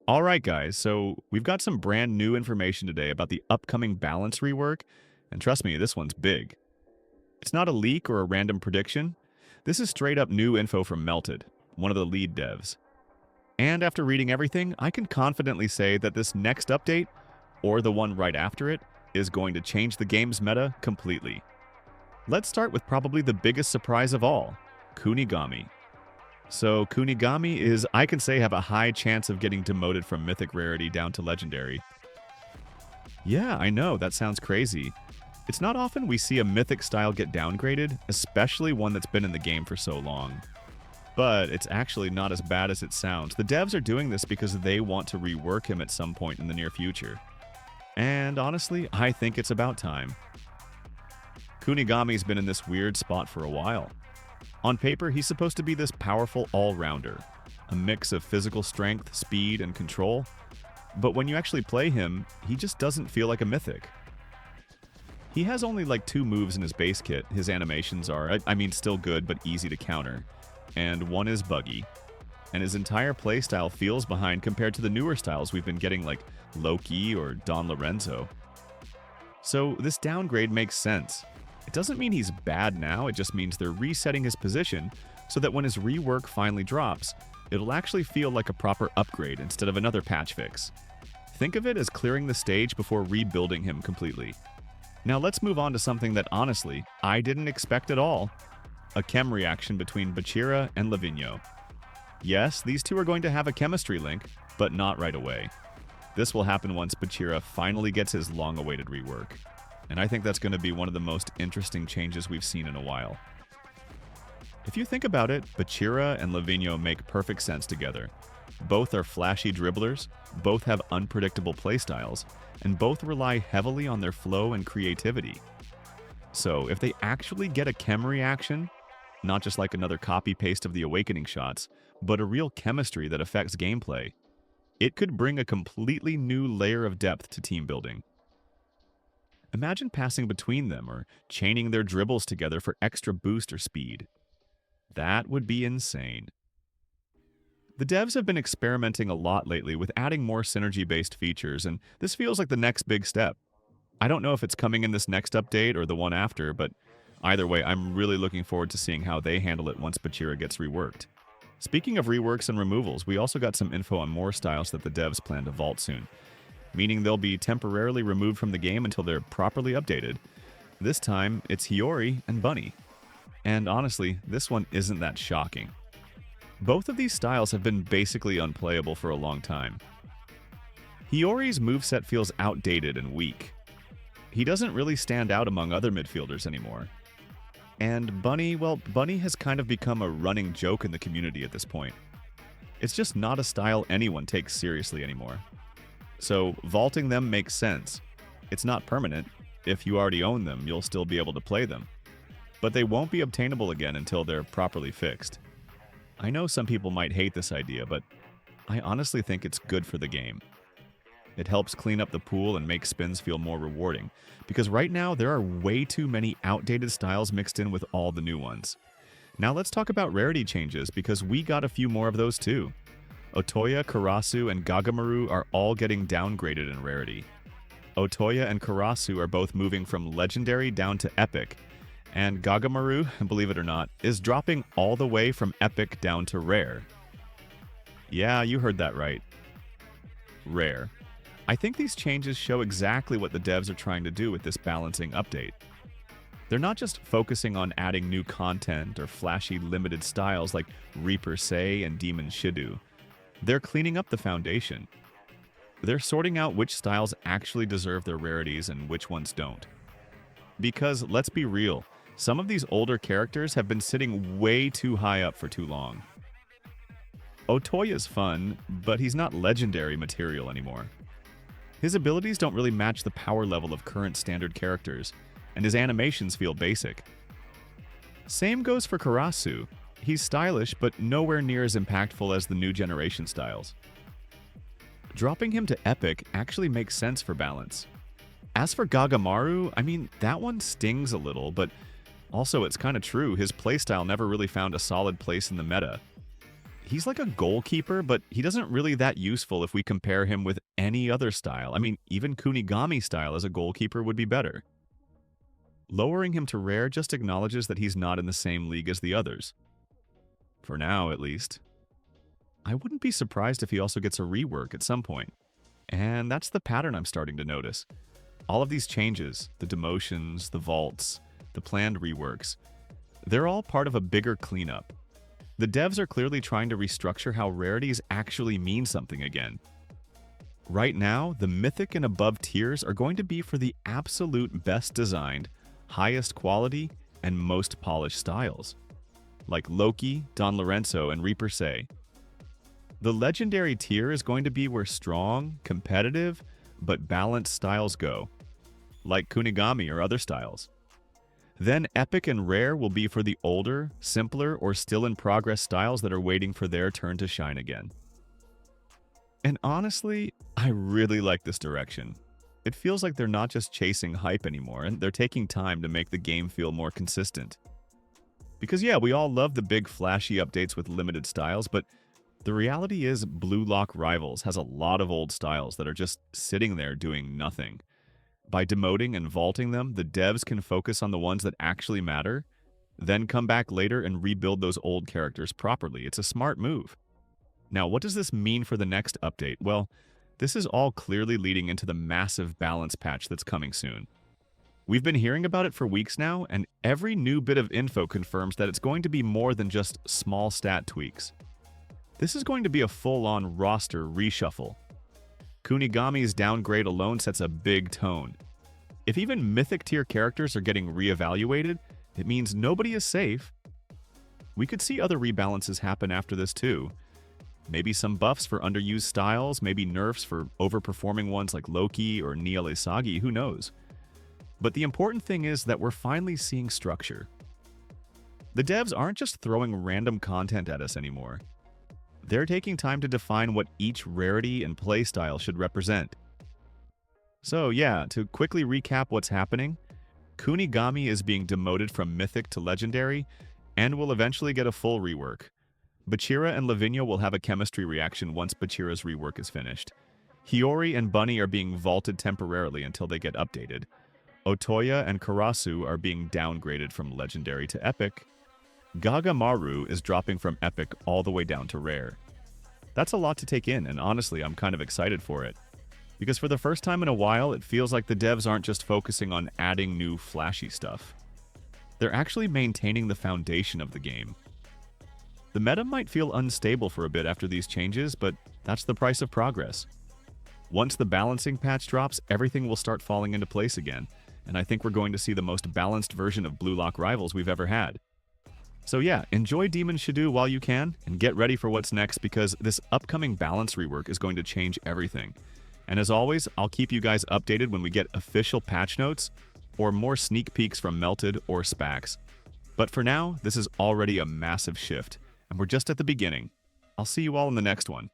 All right, guys, so we've got some brand new information today about the upcoming balance rework, and trust me, this one's big. It's not a leak or a random prediction. This is straight up new info from Melted, one of the lead devs. And after reading everything, I can confidently say that this next update, or the one right after it, is going to change the game's meta completely. Let's start with probably the biggest surprise of all, Kunigami. So Kunigami is, I can say, have a high chance of getting demoted from Mythic Rarity down to Legendary. Yeah, I know, that sounds crazy. It's not often we see a Mythic style get downgraded, especially one that's been in the game for so long. But it's actually not as bad as it sounds. The devs are doing this because they want to rework him at some point in the near future. And honestly, I think it's about time. Kunigami's been in this weird spot for a while. On paper, he's supposed to be this powerful all-rounder, a mix of physical strength, speed, and control. But when you actually play him, he just doesn't feel like a Mythic. He has only like 2 moves in his base kit. His animations are, still good but easy to counter. And one is buggy. And his entire playstyle feels behind compared to the newer styles we've been getting like Loki or Don Lorenzo. So this downgrade makes sense. It doesn't mean he's bad now, it just means they're resetting his position so that when his rework finally drops, it'll actually feel like a proper upgrade instead of another patch fix. Think of it as clearing the stage before rebuilding him completely. Now let's move on to something that honestly, I didn't expect at all. A chem reaction between Bachira and Lavinho. Yes, these two are going to have a chemistry link, but not right away. This will happen once Bachira finally gets his long-awaited rework. And I think that's going to be one of the most interesting changes we've seen in a while. If you think about it, Bachira and Lavinho make perfect sense together. Both are flashy dribblers, both have unpredictable playstyles, and both rely heavily on their flow and creativity. So if they actually get a chem reaction, not just like another copy-paste of the awakening shots, but a real chemistry that affects gameplay, it could bring a completely new layer of depth to team building. Imagine passing between them or chaining their dribbles together for extra boost or speed. That would be insane. The devs have been experimenting a lot lately with adding more synergy-based features, and this feels like the next big step. I don't know if it's coming in this next update or the one after, but either way, I'm really looking forward to seeing how they handle it once Bachira gets reworked. Speaking of reworks and removals, we also got some info on more styles that the devs plan to vault soon, meaning they'll be temporarily removed from the game until they're properly updated. This time, it's Hiyori and Bunny. And honestly, this one isn't that shocking. Both of these styles have been basically unplayable for a long time. Hiyori's moveset feels outdated and weak. He doesn't really stand out among other midfielders anymore. And Bunny, well, Bunny has kind of become a running joke in the community at this point. It's just not a style anyone takes seriously anymore. So vaulting them makes sense. It's not permanent. If you already own them, you'll still be able to play them. But they won't be obtainable again until they're properly fixed. I know some people might hate this idea, but I honestly think it's good for the game. It helps clean up the pool and make spins feel more rewarding, because right now there are way too many outdated styles mixed in with all the new ones. Now let's talk about rarity changes, because we got a few more of those too. Otoya, Karasu, and Gagamaru are all getting downgraded in rarity. Otoya and Karasu are both moving from Legendary down to Epic, and Gagamaru, believe it or not, is dropping all the way from Epic down to Rare. Yeah, you heard that right. Rare. I think these changes show exactly what the devs are trying to do with this balancing update. They're not just focusing on adding new content or flashy limited styles like Reaper Say and Demon Shidu. They're cleaning up the foundation. They're sorting out which styles actually deserve their rarities and which ones don't. Because, let's be real, some of these older characters have been sitting way too high up for too long. Otoya's fun, but he's not legendary material anymore. His abilities don't really match the power level of current standard characters, and his animations feel basic. Same goes for Karasu. He's stylish, but nowhere near as impactful as the new generation styles. Dropping him to Epic actually makes sense for balance. As for Gagamaru, that one stings a little, but also it's kind of true, his playstyle never really found a solid place in the meta. He's like a goalkeeper, but he doesn't really that useful if we compare him with any other style. I mean, even Kunigami style as a goalkeeper would be better. Lowering him to rare just acknowledges that he's not in the same league as the others. For now, at least. I wouldn't be surprised if he also gets a rework at some point. And that's the pattern I'm starting to notice. All of these changes, the demotions, the vaults, the planned reworks, they're all part of a bigger cleanup. The devs are clearly trying to restructure how rarities actually mean something again. Right now, the mythic and above tiers are going to be for the absolute best designed, highest quality, and most polished styles, like Loki, Don Lorenzo, and Reaper say. The legendary tier is going to be where strong, competitive, but balanced styles go, like Kunigami or other styles. Then epic and rare will be for the older, simpler, or still in progress styles that are waiting for their turn to shine again. And honestly, I really like this direction. It feels like they're not just chasing hype anymore, and they're taking time to make the game feel more consistent. Because yeah, we all love the big flashy updates with limited styles, but the reality is Blue Lock Rivals has a lot of old styles that are just sitting there doing nothing. By demoting and vaulting them, the devs can focus on the ones that actually matter, then come back later and rebuild those old characters properly. It's a smart move. Now, what does this mean for the next update? Well, this is all clearly leading into the massive balance patch that's coming soon. We've been hearing about it for weeks now, and every new bit of info confirms that it's going to be more than just small stat tweaks. This is going to be a full-on roster reshuffle. Kunigami's downgrade alone sets a big tone. If even mythic tier characters are getting reevaluated, it means nobody is safe. We could see other rebalances happen after this too. Maybe some buffs for underused styles, maybe nerfs for overperforming ones like Loki or Nia Leisagi, who knows. But the important thing is that we're finally seeing structure. The devs aren't just throwing random content at us anymore. They're taking time to define what each rarity and playstyle should represent. So yeah, to quickly recap what's happening, Kunigami is being demoted from Mythic to Legendary, and will eventually get a full rework. Bachira and Lavinia will have a chemistry reaction once Bachira's rework is finished. Hiyori and Bunny are being vaulted temporarily until they get updated. Otoya and Karasu are being downgraded from Legendary to Epic. Gagamaru is dropping from Epic all the way down to Rare. That's a lot to take in, and honestly, I'm kind of excited for it. Because for the first time in a while, it feels like the devs aren't just focusing on adding new flashy stuff. They're actually maintaining the foundation of the game. The meta might feel unstable for a bit after these changes, but that's the price of progress. Once the balancing patch drops, everything will start falling into place again, and I think we're going to see the most balanced version of Blue Lock Rivals we've ever had. So yeah, enjoy Demon Shadow while you can, and get ready for what's next because this upcoming balance rework is going to change everything. And as always, I'll keep you guys updated when we get official patch notes or more sneak peeks from Melted or Spax. But for now, this is already a massive shift, and we're just at the beginning. I'll see you all in the next one.